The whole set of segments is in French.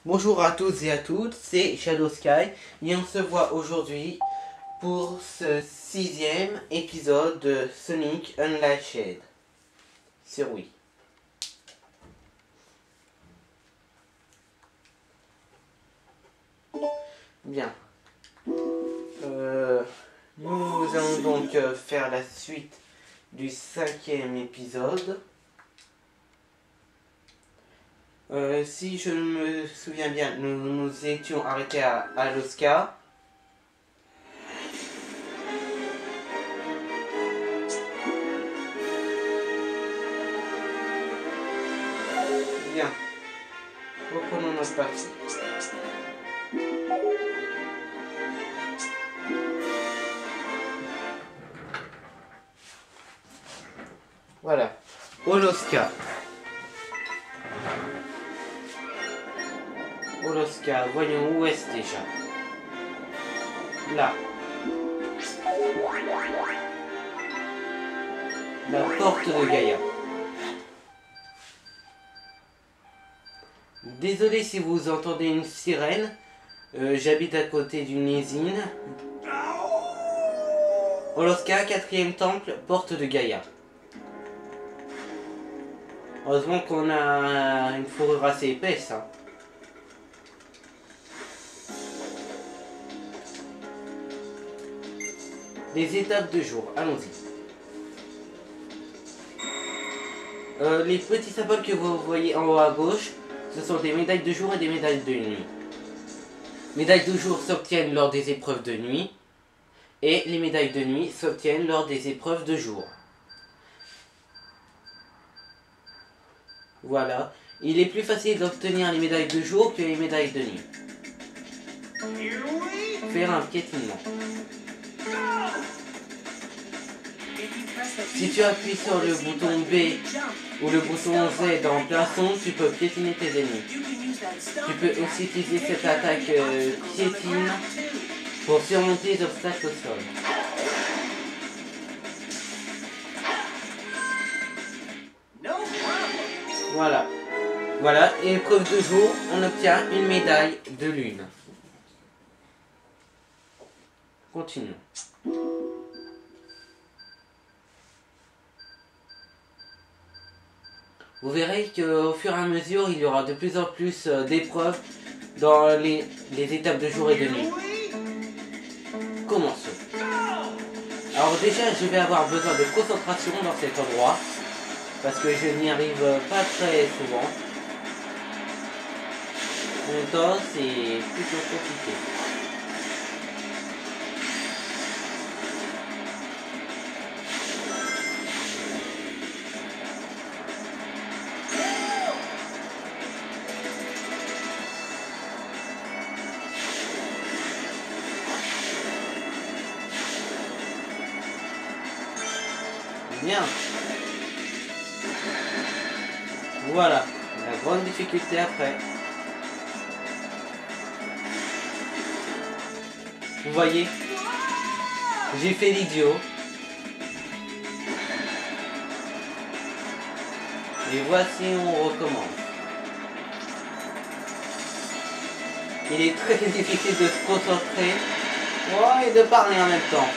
Bonjour à tous et à toutes, c'est Shadow Sky et on se voit aujourd'hui pour ce 6e épisode de Sonic Unleashed sur Wii. Bien. Nous allons donc faire la suite du 5e épisode. Si je me souviens bien, nous nous étions arrêtés à Alaska. Bien. Reprenons notre partie. Voilà. Alaska. Alaska, voyons où est-ce déjà. Là. La porte de Gaïa. Désolé si vous entendez une sirène. J'habite à côté d'une usine. Alaska, 4e temple, porte de Gaïa. Heureusement qu'on a une fourrure assez épaisse. Hein. Les étapes de jour, allons-y. Les petits symboles que vous voyez en haut à gauche, ce sont des médailles de jour et des médailles de nuit. Médailles de jour s'obtiennent lors des épreuves de nuit, et les médailles de nuit s'obtiennent lors des épreuves de jour. Voilà. Il est plus facile d'obtenir les médailles de jour que les médailles de nuit. Faire un piétinement. Si tu appuies sur le bouton B ou le bouton Z en plein son, tu peux piétiner tes ennemis. Tu peux aussi utiliser cette attaque piétine pour surmonter les obstacles au sol. Voilà. Voilà, épreuve de jour, on obtient une médaille de lune. Continuons. Vous verrez qu'au fur et à mesure, il y aura de plus en plus d'épreuves dans les étapes de jour et de nuit. Commençons. Alors déjà, je vais avoir besoin de concentration dans cet endroit, parce que je n'y arrive pas très souvent. En même temps, c'est plutôt compliqué. Bien. Voilà, la grande difficulté après. Vous voyez, j'ai fait l'idiot. Et voici, on recommence. Il est très difficile de se concentrer et de parler en même temps.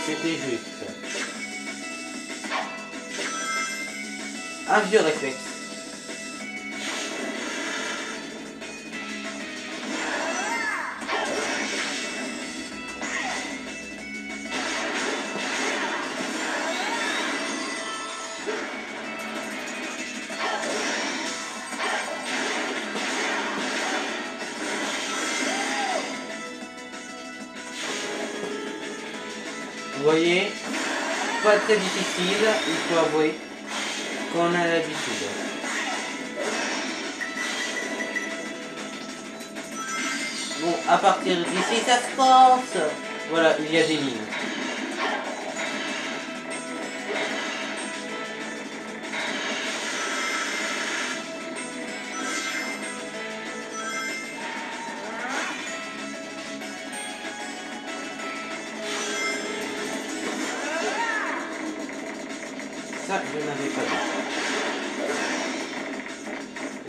C'était juste. Un vieux réflexe. Vous voyez, pas très difficile, il faut avouer qu'on a l'habitude. Bon, à partir d'ici, ça se passe. Voilà, il y a des lignes. Ça, je n'avais pas vu.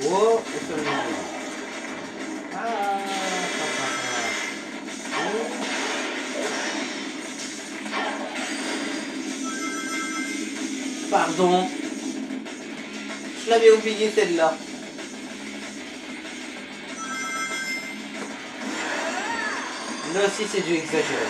Oh, où sommes-nous? Pardon. Je l'avais oublié celle-là. Là aussi c'est du exagéré.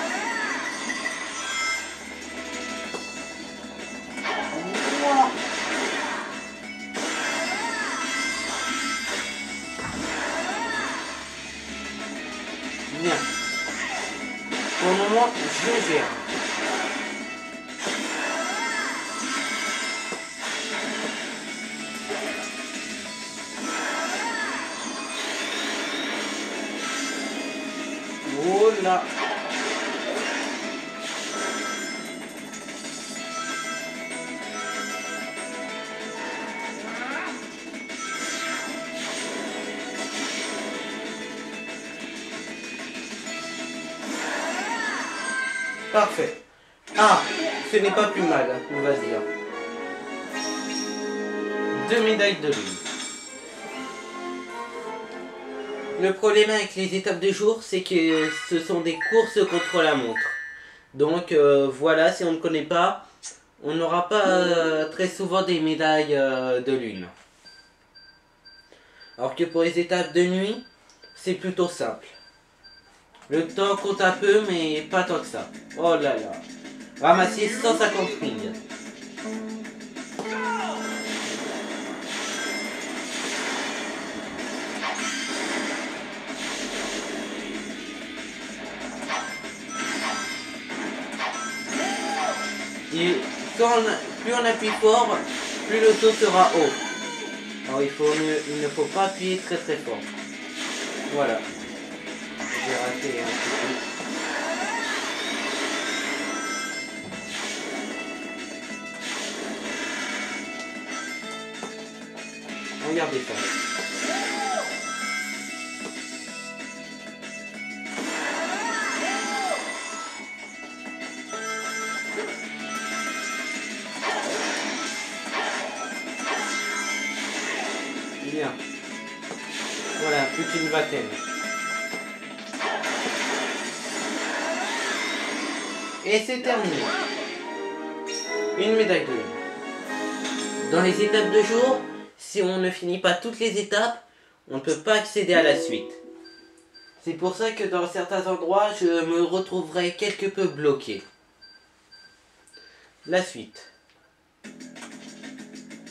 Bien. Pour le moment, je gère. Oh là. Parfait. Ah, ce n'est pas plus mal, on va dire. 2 médailles de lune. Le problème avec les étapes de jour, c'est que ce sont des courses contre la montre. Donc voilà, si on ne connaît pas, on n'aura pas très souvent des médailles de lune. Alors que pour les étapes de nuit, c'est plutôt simple. Le temps compte un peu, mais pas tant que ça. Oh là là. Ramasser 150 rings. Et plus on appuie fort, plus le saut sera haut. Alors il ne faut pas appuyer très très fort. Voilà. J'ai raté un petit peu. Regardez ça. Bien. Voilà, plus qu'une vingtaine. Et c'est terminé. Une médaille de lune. Dans les étapes de jour, si on ne finit pas toutes les étapes, on ne peut pas accéder à la suite. C'est pour ça que dans certains endroits, je me retrouverai quelque peu bloqué. La suite.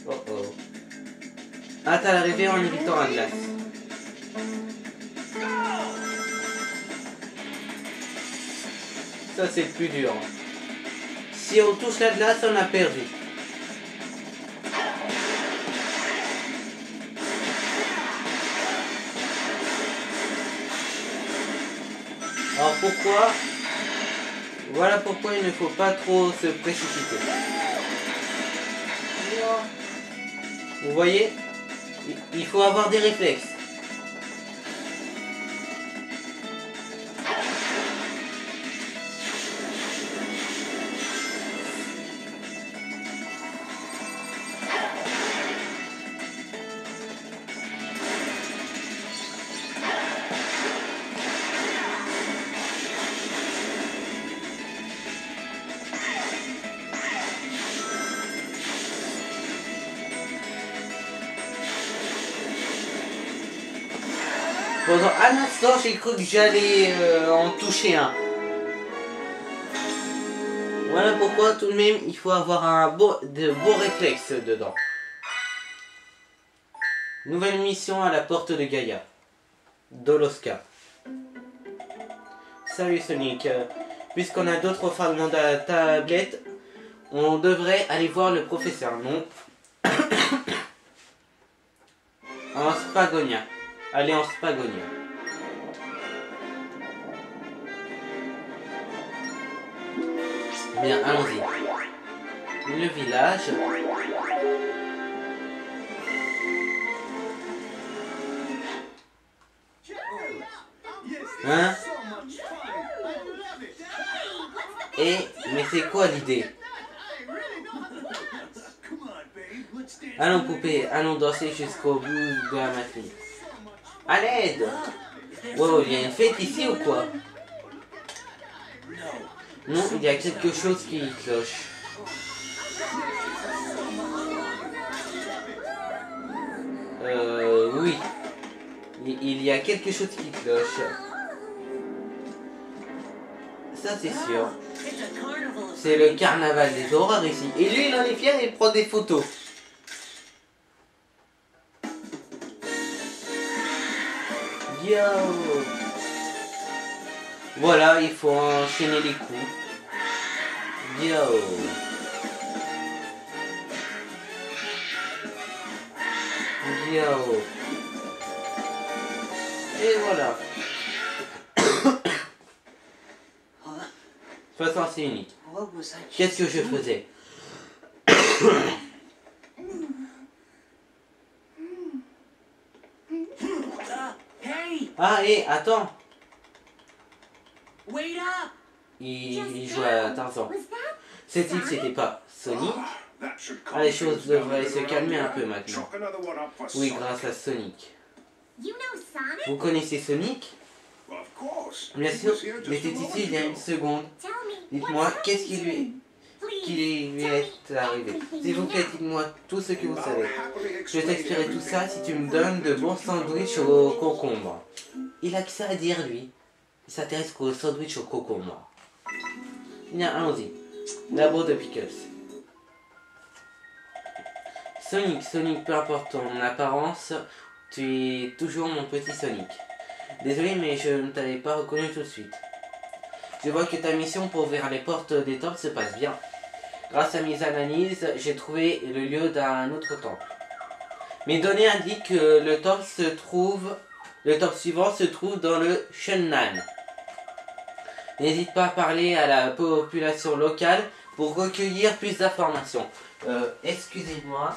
Oh oh. Hâte à l'arrivée en évitant la glace. Ça c'est le plus dur. Si on touche la glace, on a perdu. Alors pourquoi? Voilà pourquoi il ne faut pas trop se précipiter. Vous voyez? Il faut avoir des réflexes. Pendant un instant, j'ai cru que j'allais en toucher un. Voilà pourquoi tout de même, il faut avoir de beaux réflexes dedans. Nouvelle mission à la porte de Gaïa. Doloska. Salut Sonic. Puisqu'on a d'autres fragments de la tablette, on devrait aller voir le professeur, non? En Spagonia. Allez en Spagonia. Bien, allons-y. Le village. Hein? Mais c'est quoi l'idée? Allons poupée, allons danser jusqu'au bout de la matinée. À l'aide! Wow, il y a une fête ici ou quoi? Non, il y a quelque chose qui cloche. Oui. Il y a quelque chose qui cloche. Ça c'est sûr. C'est le carnaval des horreurs ici. Et lui il en est fier et il prend des photos. Yo. Voilà, il faut enchaîner les coups. Yo. Yo. Et voilà. De toute façon, c'est unique. Qu'est-ce que je faisais? Ah, et attends. Il joue à Tarzan. Cette île, c'était pas Sonic. Ah, les choses devraient se calmer un peu maintenant. Oui, grâce à Sonic. Vous connaissez Sonic? Bien sûr, il était ici il y a une seconde. Dites-moi, qu'est-ce qui lui est arrivé? S'il vous plaît, dites-moi tout ce que vous savez. Je vais t'expliquer tout ça si tu me donnes de bons sandwichs au concombre. Il a que ça à dire, lui. Il s'intéresse qu'aux sandwichs au concombre. Bien, allons-y. Labo de Pickles. Sonic, peu importe ton apparence, tu es toujours mon petit Sonic. Désolé, mais je ne t'avais pas reconnu tout de suite. Je vois que ta mission pour ouvrir les portes des temples se passe bien. Grâce à mes analyses, j'ai trouvé le lieu d'un autre temple. Mes données indiquent que le temple suivant se trouve dans le Shennan. N'hésite pas à parler à la population locale pour recueillir plus d'informations. Excusez-moi.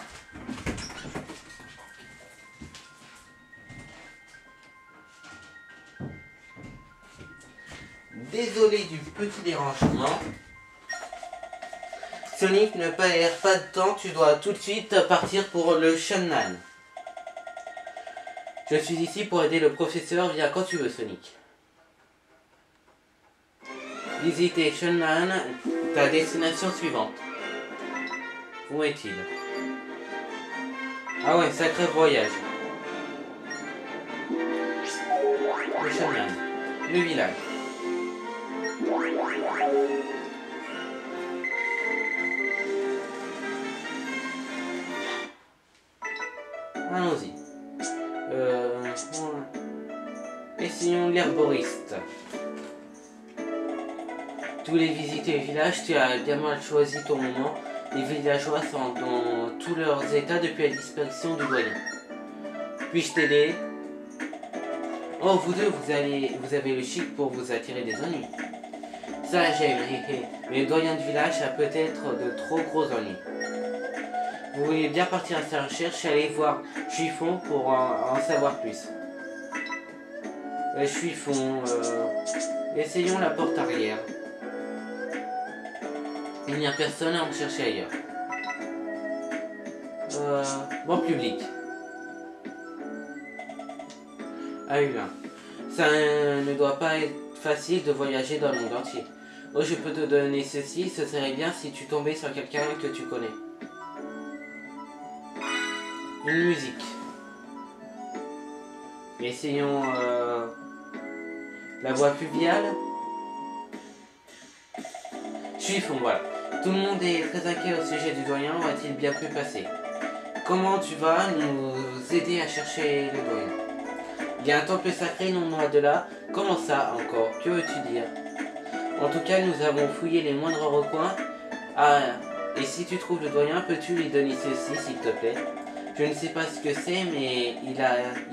Désolé du petit dérangement. Sonic, ne perds pas de temps, tu dois tout de suite partir pour le Shennan. Je suis ici pour aider le professeur, viens quand tu veux, Sonic. Visiter Shennan, ta destination suivante. Où est-il? Ah ouais, sacré voyage. Le Shennan, le village. Allons-y. Essayons l'herboriste. Tous les visiter le village, tu as bien mal choisi ton moment. Les villageois sont dans tous leurs états depuis la disparition du doyen. Puis-je t'aider? Oh, vous deux, vous avez le chic pour vous attirer des ennuis. Ça, j'aime, mais le doyen du village a peut-être de trop gros ennuis. Vous voulez bien partir à sa recherche et aller voir Chiffon pour en savoir plus. Chiffon, essayons la porte arrière. Il n'y a personne à en chercher ailleurs. Bon public. Ah oui, là. Ça ne doit pas être facile de voyager dans le monde entier. Oh, je peux te donner ceci, ce serait bien si tu tombais sur quelqu'un que tu connais. Une musique. Essayons la voix fluviale. Chiffon, voilà. Tout le monde est très inquiet au sujet du doyen, va-t-il bien pu passer? Comment tu vas nous aider à chercher le doyen? Il y a un temple sacré non loin de là. Comment ça encore? Que veux-tu dire? En tout cas, nous avons fouillé les moindres recoins. Ah, et si tu trouves le doyen, peux-tu lui donner ceci, s'il te plaît? Je ne sais pas ce que c'est, mais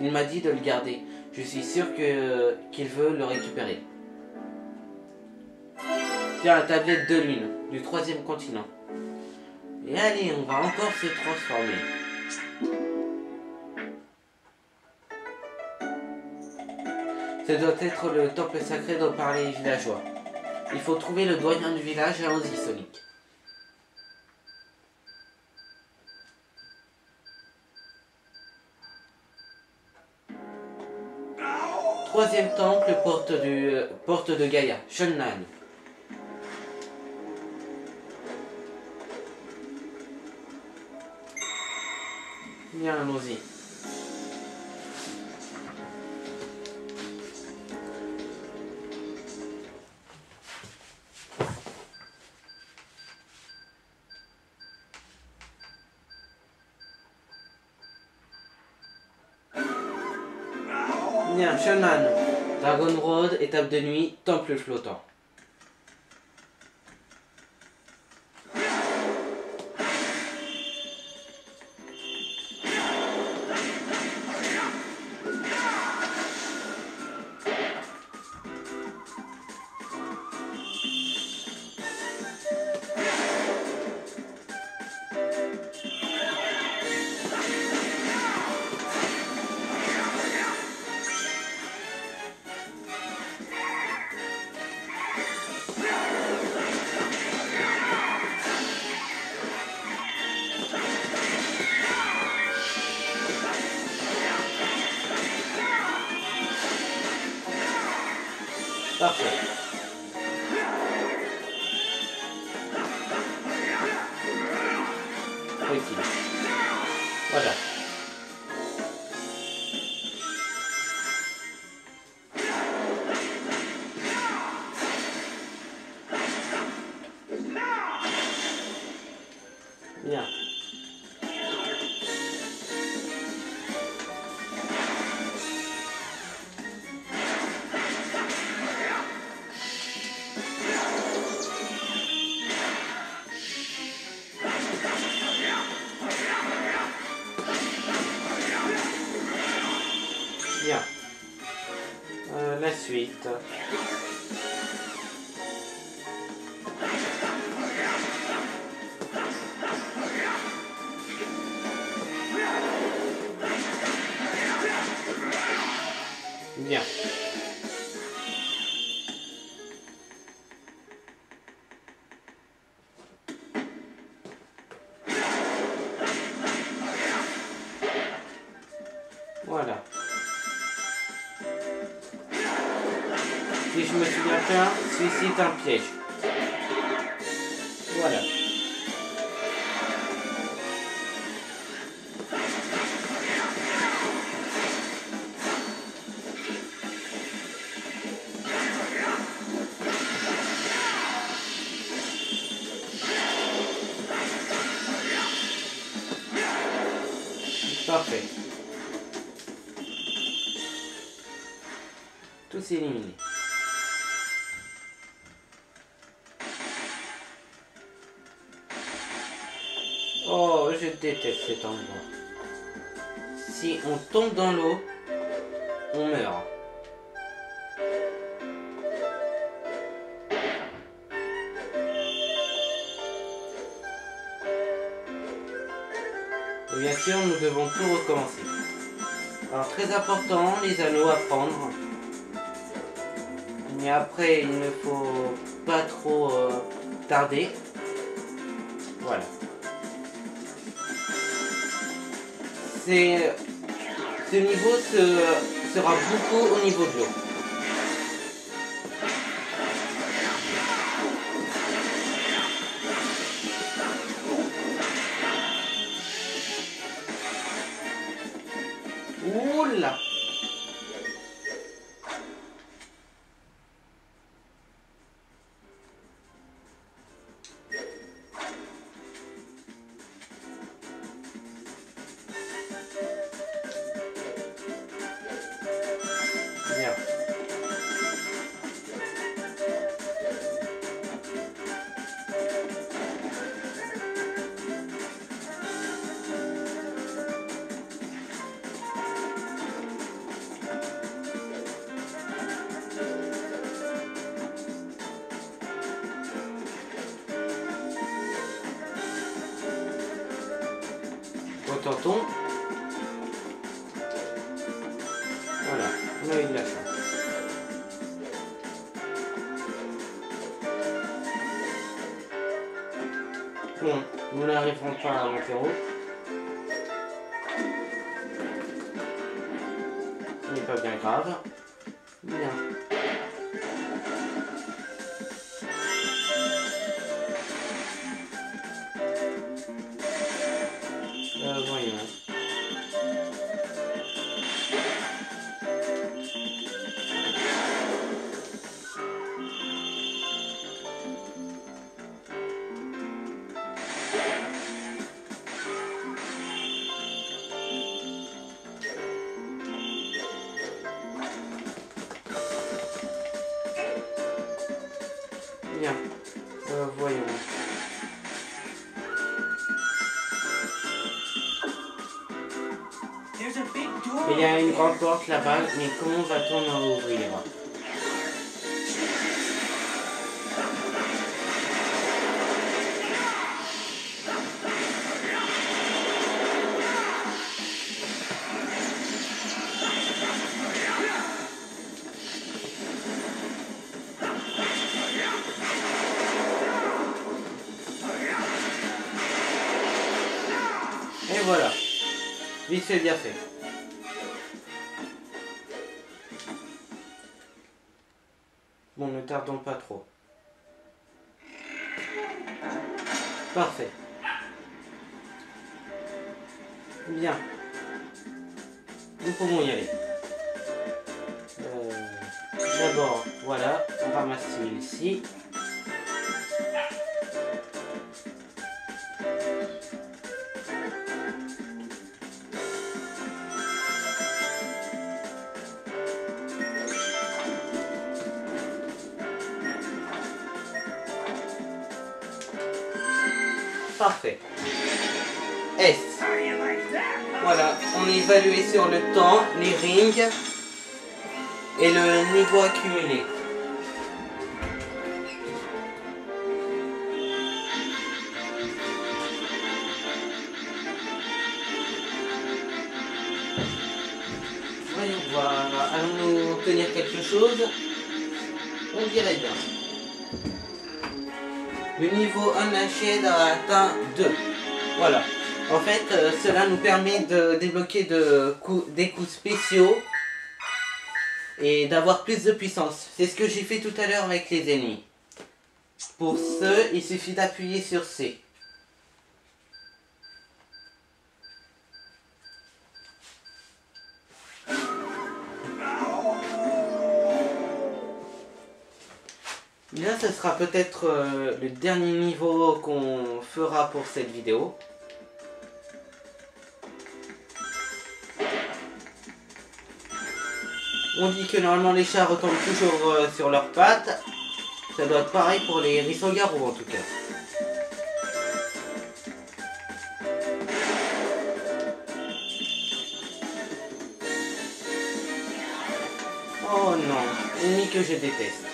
il m'a dit de le garder. Je suis sûr qu'il veut le récupérer. Tiens, la tablette de lune, du 3e continent. Et allez, on va encore se transformer. Ce doit être le temple sacré dont parlaient les villageois. Il faut trouver le doyen du village, allons-y, Sonic. troisième temple, porte de Gaïa, Shunnan. Bien, allons-y. Bien, Shunnan. Dragon Road, étape de nuit, temple flottant. Parfait. Ok. Voilà. Bien. Bien. La suite. Bien. Voilà. Si je me souviens bien, celui-ci est un piège. Voilà. Parfait. Tout s'est éliminé. Oh, je déteste cet endroit. Si on tombe dans l'eau, on meurt. Et bien sûr, nous devons tout recommencer. Alors, très important, les anneaux à prendre. Mais après, il ne faut pas trop tarder. Voilà. Ce niveau sera beaucoup au niveau de l'eau. Oula! Bien. Retentons. Voilà, on a eu de la chance. Bon, nous n'arriverons pas à monter en haut. Ce n'est pas bien grave. Bien. Voyons. Bien. Voyons. Il y a une grande porte là-bas, mais comment va-t-on en ouvrir? Et voilà. Vite fait, bien fait. Bon, ne tardons pas trop. Parfait. Bien. Nous pouvons y aller. D'abord, voilà, on ramasse celui-ci. Parfait. S. Voilà, on est évalué sur le temps, les rings et le niveau accumulé. Voyons voir, allons-nous obtenir quelque chose? On dirait bien. Le niveau Unleashed a atteint 2. Voilà. En fait, cela nous permet de débloquer des coups spéciaux et d'avoir plus de puissance. C'est ce que j'ai fait tout à l'heure avec les ennemis. Pour ce, il suffit d'appuyer sur C. Là, ce sera peut-être le dernier niveau qu'on fera pour cette vidéo. On dit que normalement les chats retombent toujours sur leurs pattes. Ça doit être pareil pour les hérissons-garous en tout cas. Oh non, ennemi que je déteste.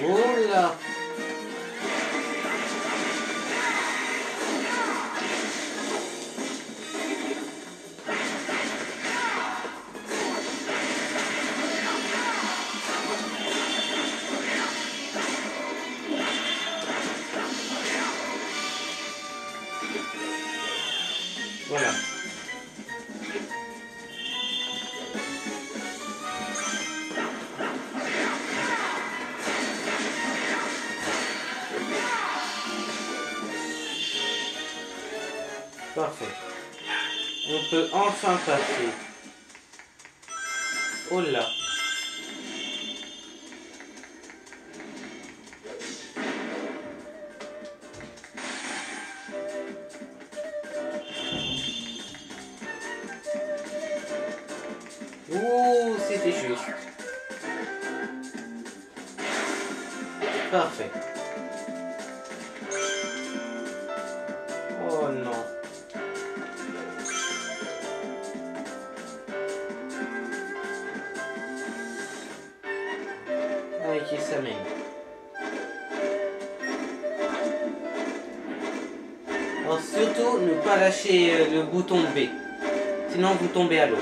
Oh là! Voilà. Parfait. On peut enfin passer. Oh là. Ouh, c'était juste. Parfait. Oh non. Allez, qui s'amène. Alors surtout, ne pas lâcher le bouton B. Sinon vous tombez à l'eau.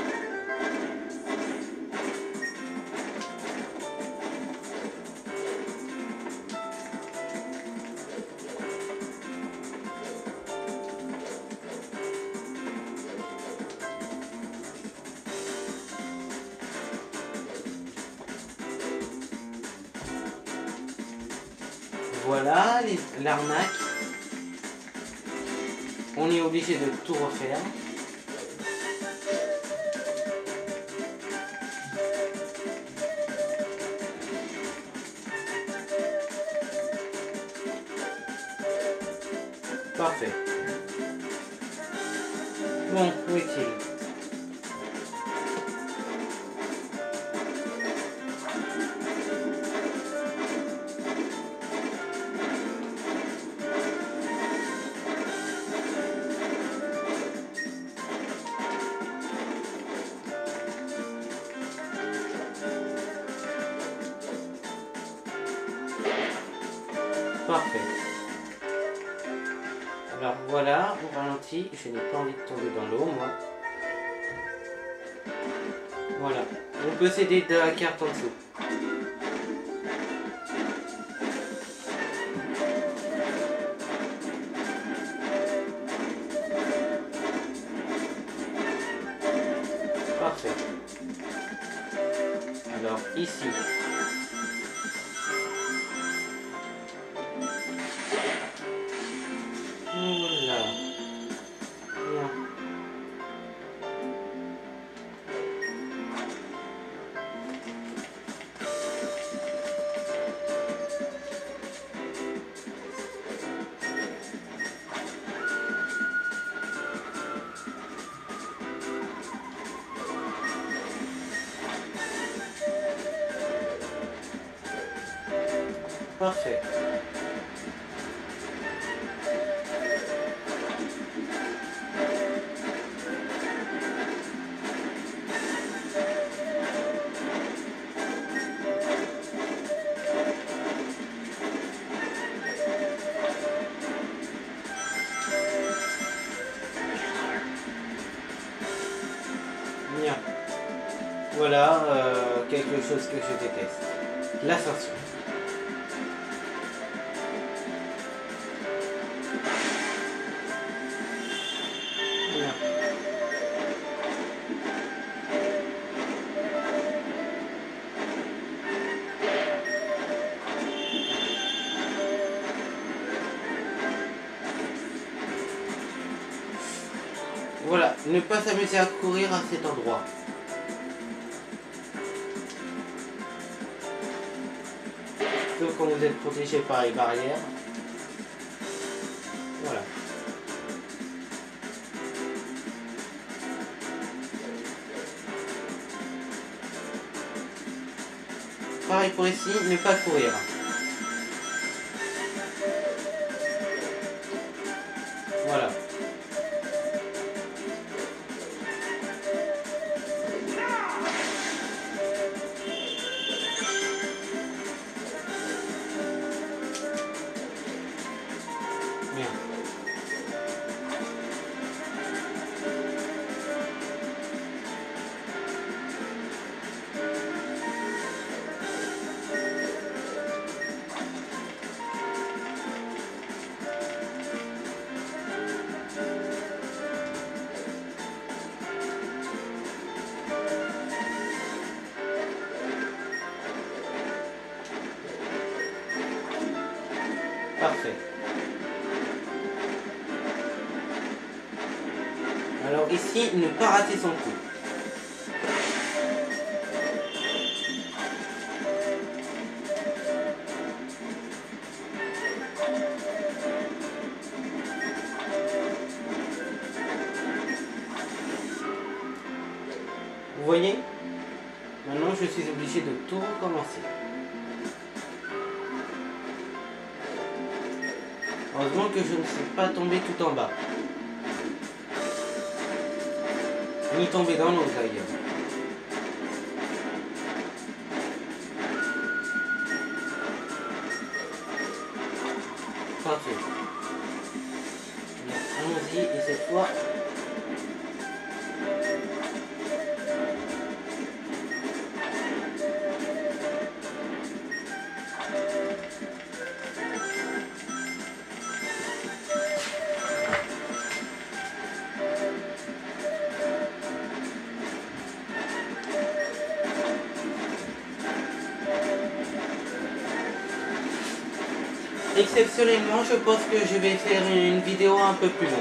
Voilà l'arnaque. On est obligé de tout refaire. Parfait. Bon, où est-il? Parfait. Alors voilà, on ralentit. Je n'ai pas envie de tomber dans l'eau, moi. Voilà. On peut s'aider de la carte en dessous. Parfait. Alors ici. Voilà. Bien. Parfait. Bien. Voilà quelque chose que je déteste. L'ascension. Bien. Voilà, ne pas s'amuser à courir à cet endroit. Sauf quand vous êtes protégé par les barrières. Voilà. Pareil pour ici, ne pas courir. Voilà. Bien. Parfait. Alors ici, ne pas rater son coup. Vous voyez? Maintenant, je suis obligé de tout recommencer. Heureusement que je ne suis pas tombé tout en bas. Ni tombé dans l'eau d'ailleurs. Parfait. Bien, allons-y. ici et cette fois. Exceptionnellement, je pense que je vais faire une vidéo un peu plus longue.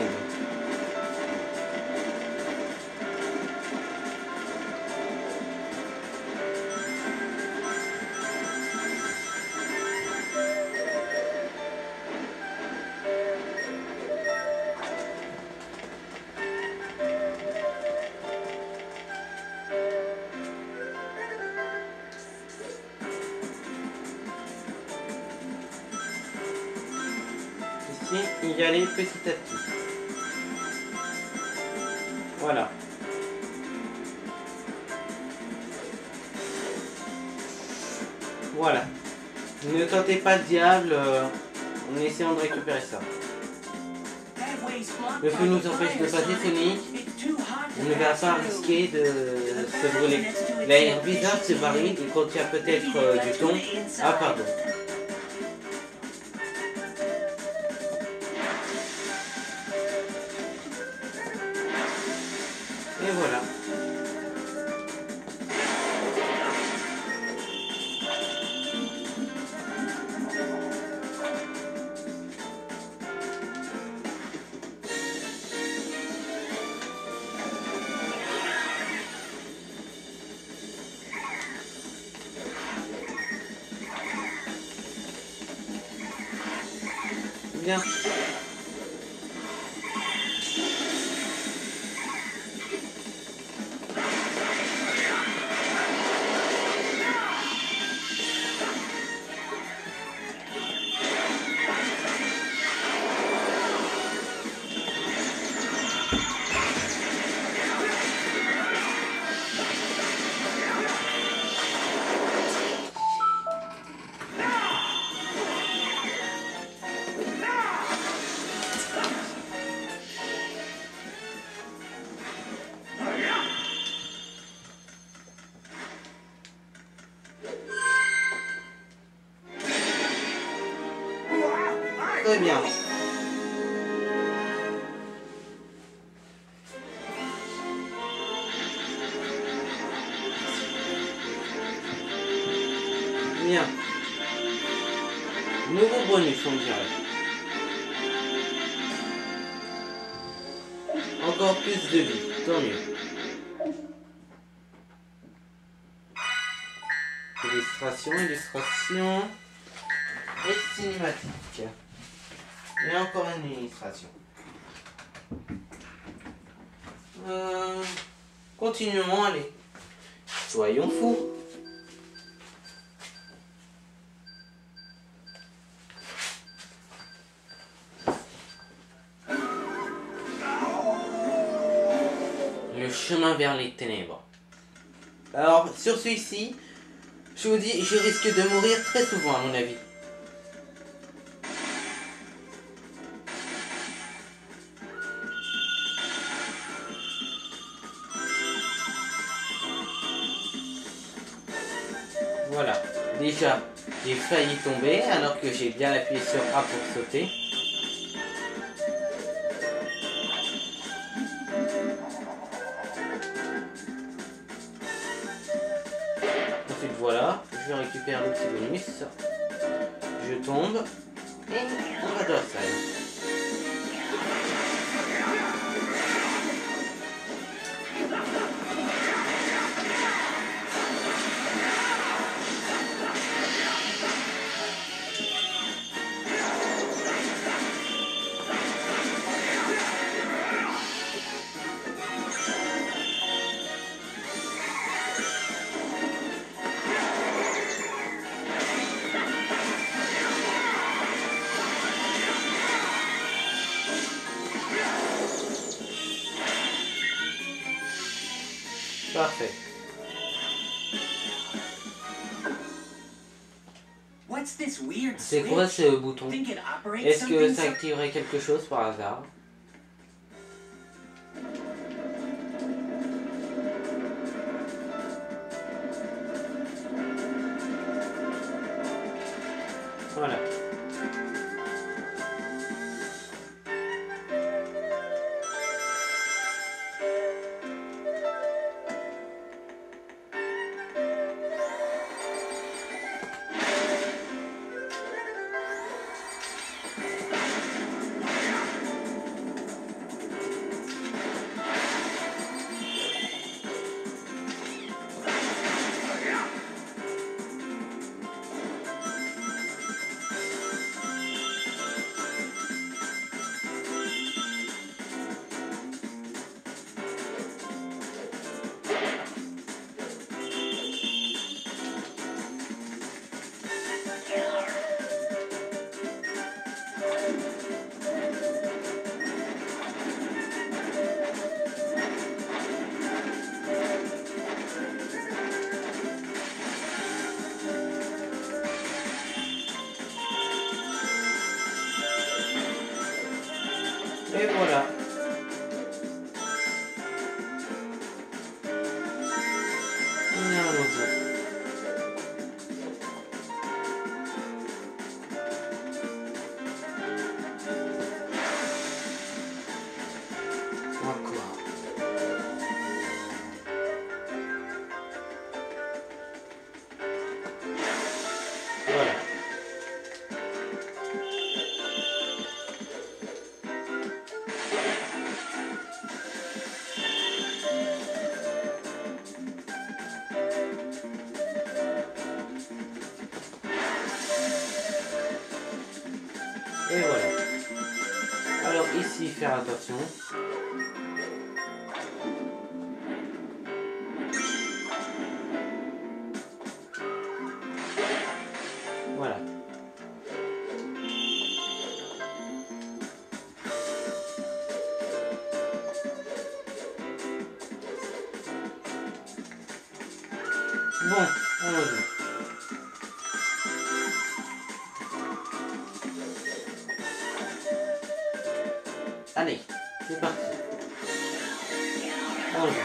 Ici, y aller petit à petit. Voilà. Voilà. Ne tentez pas le diable en essayant de récupérer ça. Le feu nous empêche de passer Sonic. On ne va pas risquer de se brûler. L'air bizarre se varie, il contient peut-être du thon. Ah pardon. Et voilà. Bien. Très bien. Bien. Nouveau bonus, on dirait. Encore plus de vie, tant mieux. Illustration, illustration. Et cinématique. Et encore une illustration. Continuons, allez. Soyons fous. Le chemin vers les ténèbres. Alors, sur celui-ci, je vous dis, je risque de mourir très souvent, à mon avis. Voilà, déjà j'ai failli tomber alors que j'ai bien appuyé sur A pour sauter. Ensuite voilà, je récupère le petit bonus. Je tombe et on va dans la salle. Parfait. C'est quoi ce bouton? Est-ce que ça activerait quelque chose par hasard? Voilà. Et voilà. Il y a un oiseau. Encore. Voilà. Et voilà. Alors ici, faire attention. Voilà. Bon, allons-y. Allez, c'est parti. Allons-y.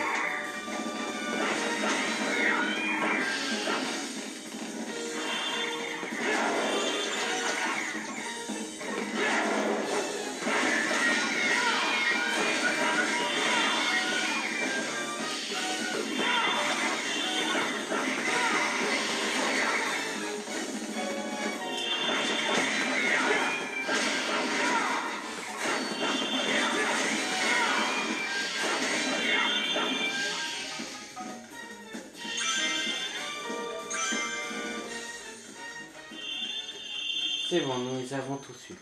C'est bon, nous les avons tous eus.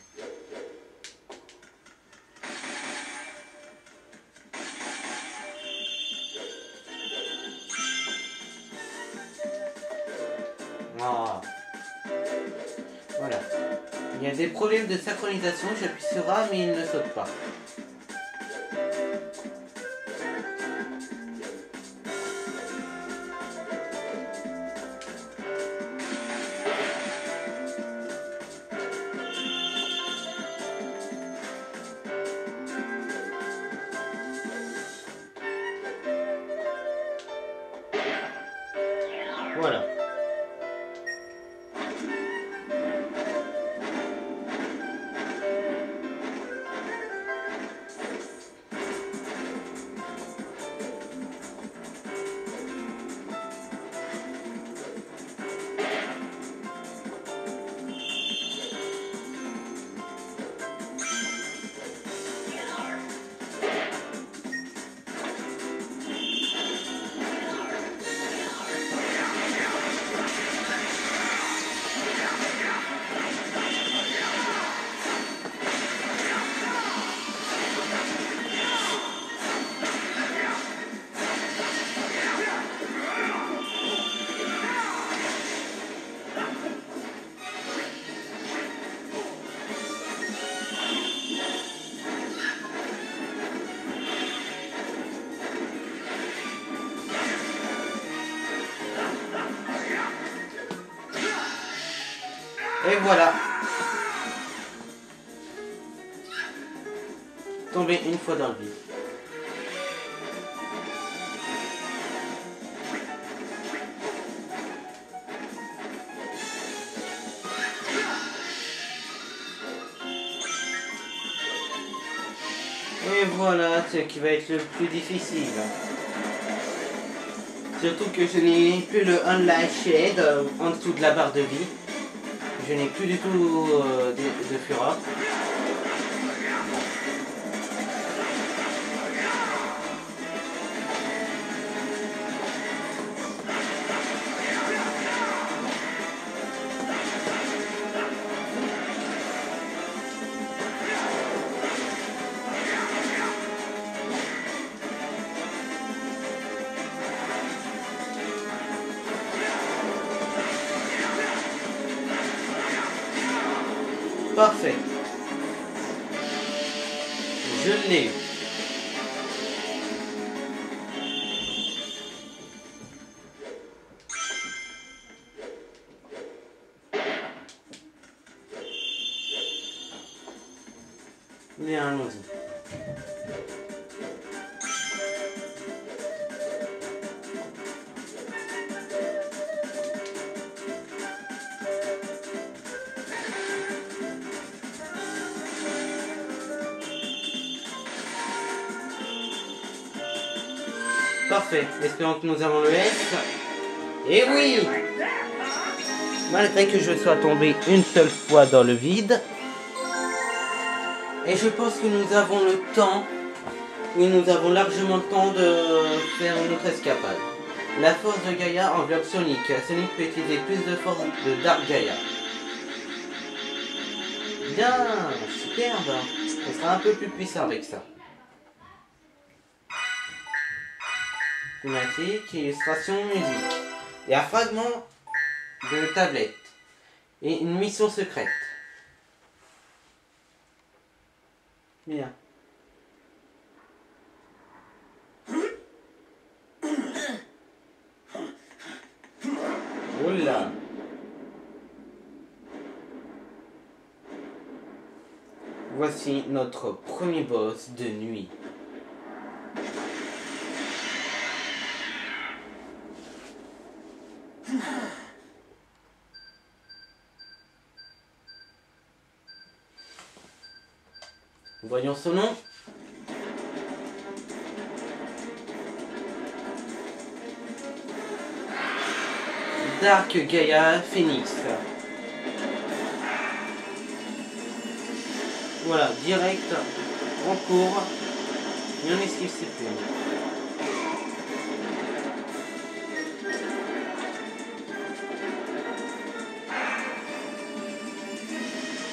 Ah. Voilà. Il y a des problèmes de synchronisation, j'appuie sur A mais il ne saute pas. Voilà. Et voilà. Tombé une fois dans le vide. Et voilà ce qui va être le plus difficile. Surtout que je n'ai plus le Unlight Shade en dessous de la barre de vie. Je n'ai plus du tout de Fura. Parfait. Je l'ai eu. Bien, allons-y. Parfait, espérons que nous avons le S. Et oui! Malgré que je sois tombé une seule fois dans le vide. Et je pense que nous avons le temps. Oui, nous avons largement le temps de faire notre escapade. La force de Gaïa enveloppe Sonic. Sonic peut utiliser plus de force de Dark Gaïa. Bien, superbe. On sera un peu plus puissant avec ça. Thématique, illustration, musique. Et un fragment de tablette. Et une mission secrète. Bien. Oula. Voici notre premier boss de nuit. Voyons son nom. Dark Gaïa Phoenix. Voilà, direct, en cours, et on esquive ses plumes.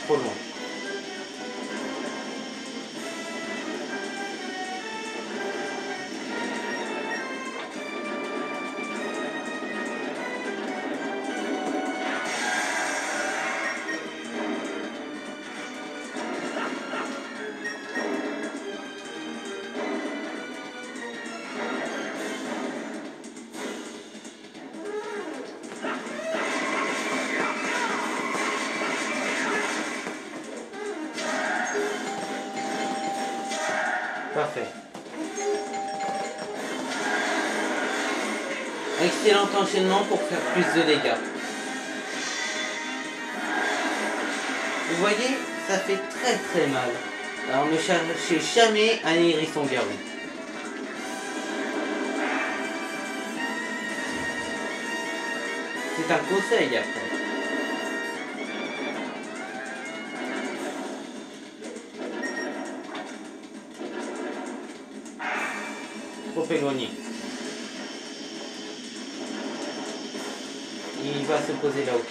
Trop loin. Parfait. Excellent enchaînement pour faire plus de dégâts. Vous voyez, ça fait très très mal. Alors ne cherchez jamais un hérisson garou. C'est un conseil après. Trop éloigné. Il va se poser là-haut.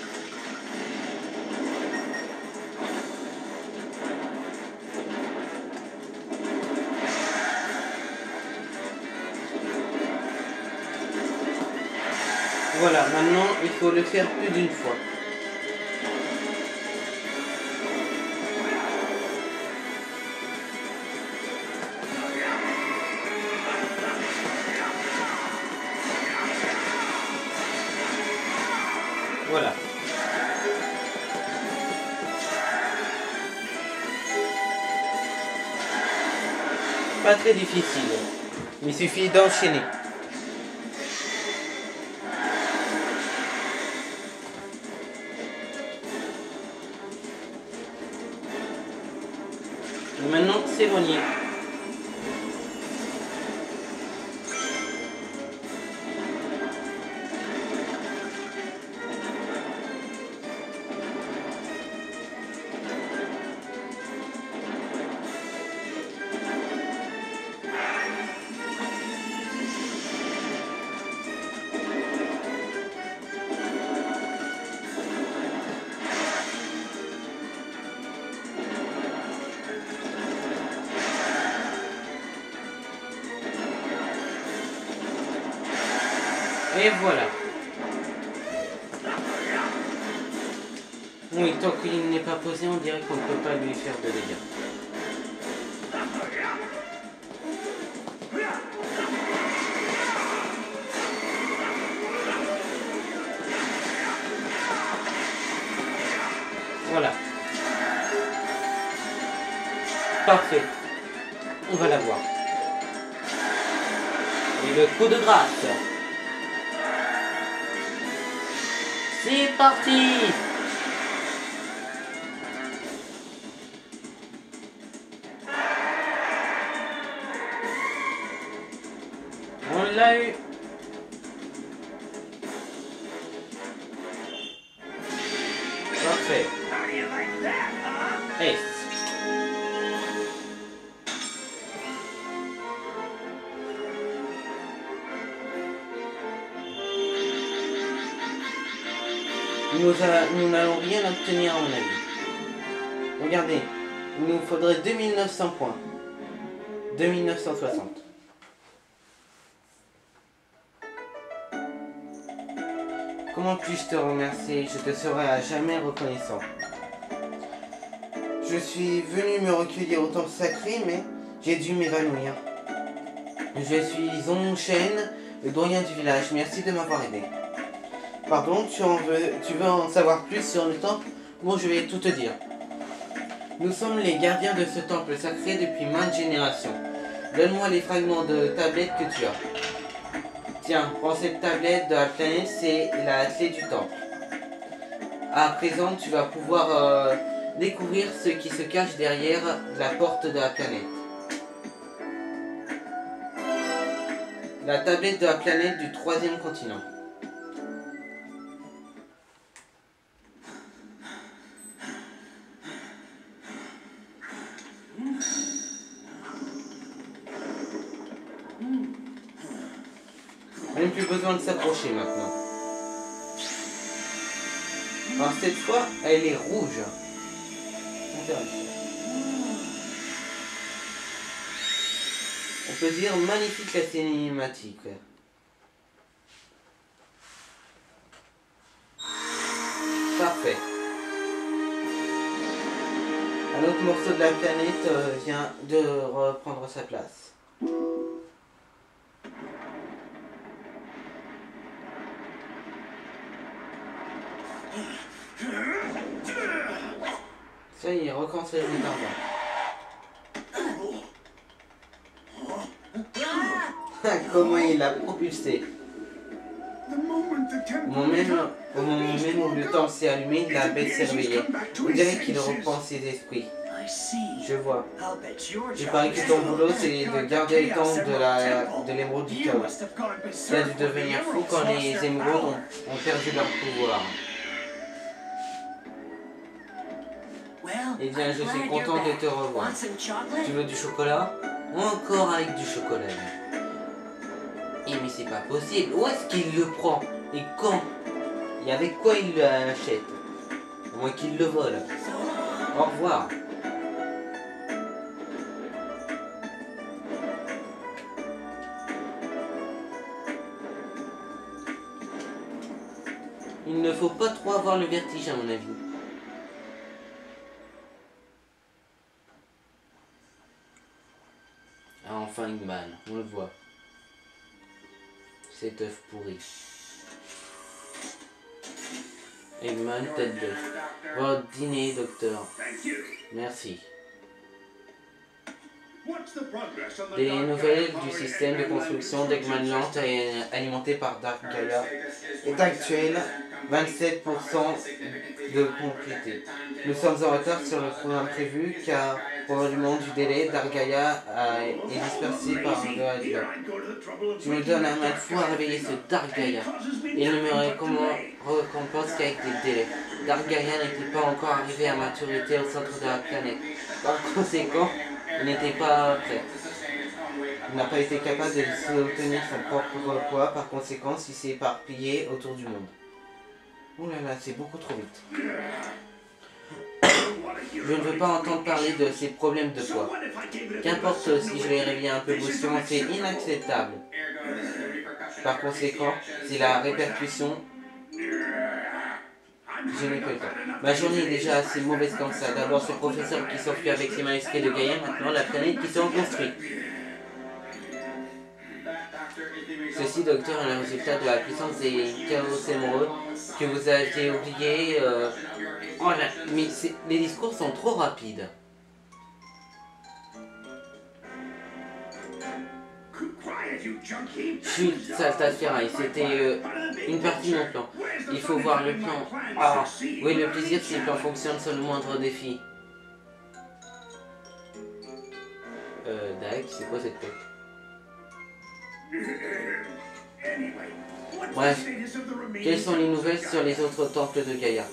Voilà, maintenant il faut le faire plus d'une fois. Voilà. Pas très difficile. Il suffit d'enchaîner. Et maintenant, s'éloigner. Et voilà. Oui, tant qu'il n'est pas posé, on dirait qu'on ne peut pas lui faire de dégâts. Voilà. Parfait. On va la voir. Et le coup de grâce. C'est parti. On l'a eu. Parfait. Ace. Nous n'allons rien obtenir à mon avis. Regardez, il nous faudrait 2900 points. 2960. Comment puis-je te remercier? Je te serai à jamais reconnaissant. Je suis venu me recueillir au temple sacré, mais j'ai dû m'évanouir. Je suis Zhongchen, le doyen du village. Merci de m'avoir aidé. Pardon, tu veux en savoir plus sur le temple? Bon, je vais tout te dire. Nous sommes les gardiens de ce temple sacré depuis maintes générations. Donne-moi les fragments de tablette que tu as. Tiens, prends cette tablette de la planète, c'est la clé du temple. À présent, tu vas pouvoir découvrir ce qui se cache derrière la porte de la planète. La tablette de la planète du 3e continent. Même plus besoin de s'approcher maintenant. Alors cette fois, elle est rouge. Intéressant. On peut dire magnifique la cinématique. Parfait. Un autre morceau de la planète vient de reprendre sa place. Ça y est, recommence les retardants. Comment il a propulsé. Au moment même où le temps s'est allumé, la bête s'est réveillée. On dirait qu'il reprend ses esprits. Je vois. Il paraît que ton boulot, c'est de garder le temps de l'émeraude du chaos. Tu as dû devenir fou quand les émeraudes ont perdu leur pouvoir. Eh bien, je suis content de te revoir. Tu veux du chocolat? Encore avec du chocolat. Eh mais c'est pas possible. Où est-ce qu'il le prend? Et quand? Et avec quoi il l'achète? Au moins qu'il le vole. Au revoir. Il ne faut pas trop avoir le vertige à mon avis. Ah, enfin Eggman, on le voit. Cet œuf pourri. Eggman, tête d'œuf. Votre dîner, docteur. Merci. Des nouvelles du système de construction d'Eggman Land alimenté par Dark Gaia est actuel 27% de complété. Nous sommes en retard sur le programme prévu car probablement du délai, Dark Gaia est dispersé par le hasard. Tu me donnes un mal fou à réveiller ce Dark Gaia. Il ne me récompense qu'avec des délais. Dark Gaia n'était pas encore arrivé à maturité au centre de la planète. Par conséquent, il n'était pas prêt. Il n'a pas été capable de soutenir son propre poids, par conséquent, il s'est éparpillé autour du monde. Oh là là, c'est beaucoup trop vite. Je ne veux pas entendre parler de ces problèmes de poids. Qu'importe si je les réveille un peu brusquement, c'est inacceptable. Par conséquent, c'est la répercussion. Je n'ai pas le temps. Ma journée est déjà assez mauvaise comme ça. D'abord ce professeur qui s'enfuit avec ses manuscrits de Gaïa, maintenant la planète qui se reconstruit. Ceci, docteur, est le résultat de la puissance des chaos émeraudes que vous avez oublié. Oh là, mais les discours sont trop rapides. Chut, sale tas de ferraille, c'était une partie de mon plan. Il faut voir le plan. Ah, oui, le plaisir si le plan fonctionne sur le moindre défi. Daek, c'est quoi cette tête? Bref, quelles sont les nouvelles sur les autres temples de Gaïa?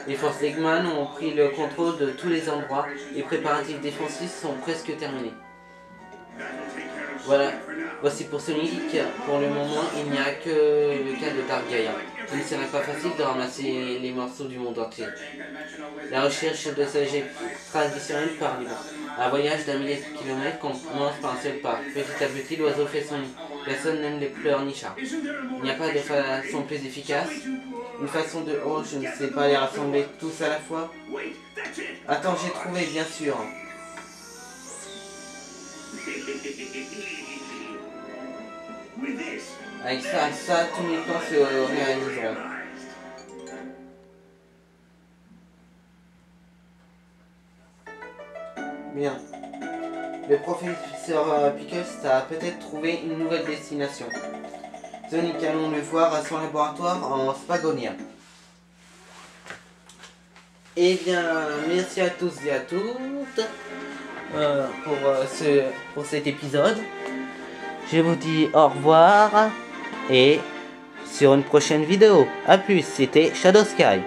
Les forces d'Eggman ont pris le contrôle de tous les endroits. Les préparatifs défensifs sont presque terminés. Voilà, voici pour Sonic. Pour le moment, il n'y a que le cas de Dark Gaïa. Il ne serait pas facile de ramasser les morceaux du monde entier. La recherche de sagesse traditionnelle par libre. Un voyage d'un millier de kilomètres commence par un seul pas. Petit à petit, l'oiseau fait son nid. Personne n'aime les pleurnichards. Il n'y a pas de façon plus efficace. Une façon de... Oh, je ne sais pas, les rassembler tous à la fois. Attends, j'ai trouvé, bien sûr. Avec ça, tous mes plans se réaliseront. Bien. Le professeur Pickles a peut-être trouvé une nouvelle destination. Sonic, allons le voir à son laboratoire en Spagonia. Eh bien, merci à tous et à toutes pour cet épisode. Je vous dis au revoir et sur une prochaine vidéo. A plus, c'était Shadow Sky.